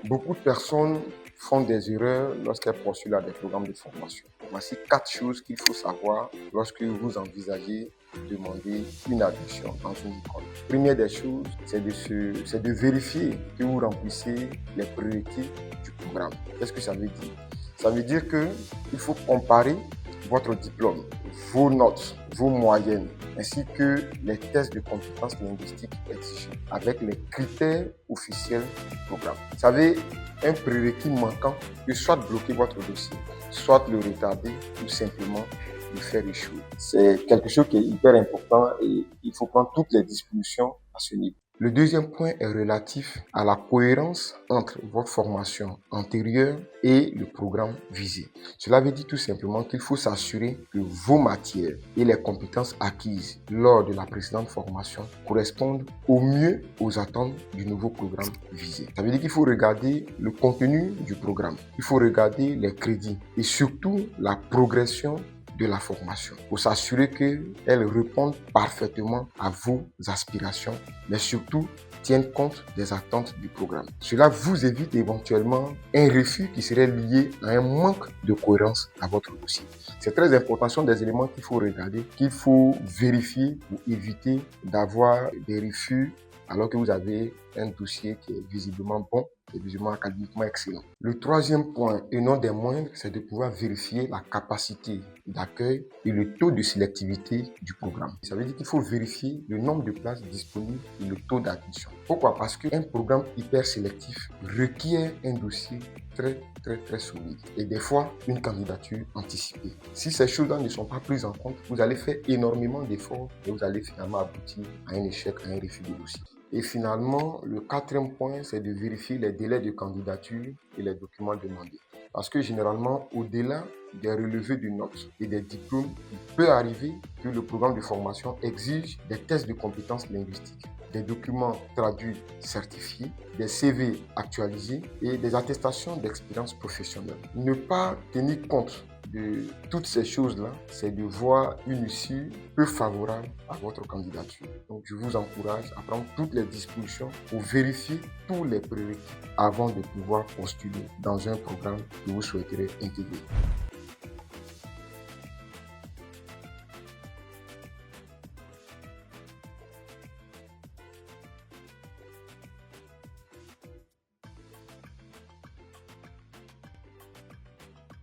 Beaucoup de personnes font des erreurs lorsqu'elles postulent à des programmes de formation. Voici 4 choses qu'il faut savoir lorsque vous envisagez de demander une admission dans une école. Première des choses, c'est de vérifier que vous remplissez les prérequis du programme. Qu'est-ce que ça veut dire? Ça veut dire qu'il faut comparer votre diplôme, vos notes, vos moyennes, ainsi que les tests de compétences linguistiques exigés avec les critères officiels du programme. Vous savez, un prérequis manquant peut soit bloquer votre dossier, soit le retarder ou simplement le faire échouer. C'est quelque chose qui est hyper important et il faut prendre toutes les dispositions à ce niveau. Le deuxième point est relatif à la cohérence entre votre formation antérieure et le programme visé. Cela veut dire tout simplement qu'il faut s'assurer que vos matières et les compétences acquises lors de la précédente formation correspondent au mieux aux attentes du nouveau programme visé. Ça veut dire qu'il faut regarder le contenu du programme, il faut regarder les crédits et surtout la progression de la formation pour s'assurer qu'elle réponde parfaitement à vos aspirations, mais surtout tienne compte des attentes du programme. Cela vous évite éventuellement un refus qui serait lié à un manque de cohérence à votre dossier. C'est très important, ce sont des éléments qu'il faut regarder, qu'il faut vérifier pour éviter d'avoir des refus alors que vous avez un dossier qui est visiblement bon et visiblement académiquement excellent. Le troisième point, et non des moindres, c'est de pouvoir vérifier la capacité d'accueil et le taux de sélectivité du programme. Ça veut dire qu'il faut vérifier le nombre de places disponibles et le taux d'admission. Pourquoi? Parce qu'un programme hyper sélectif requiert un dossier très solide et des fois une candidature anticipée. Si ces choses-là ne sont pas prises en compte, vous allez faire énormément d'efforts et vous allez finalement aboutir à un échec, à un refus de dossier. Et finalement, le quatrième point, c'est de vérifier les délais de candidature et les documents demandés. Parce que généralement, au-delà des relevés de notes et des diplômes, il peut arriver que le programme de formation exige des tests de compétences linguistiques, des documents traduits certifiés, des CV actualisés et des attestations d'expérience professionnelle. Ne pas tenir compte de toutes ces choses-là, c'est de voir une issue peu favorable à votre candidature. Donc, je vous encourage à prendre toutes les dispositions pour vérifier tous les prérequis avant de pouvoir postuler dans un programme que vous souhaiterez intégrer.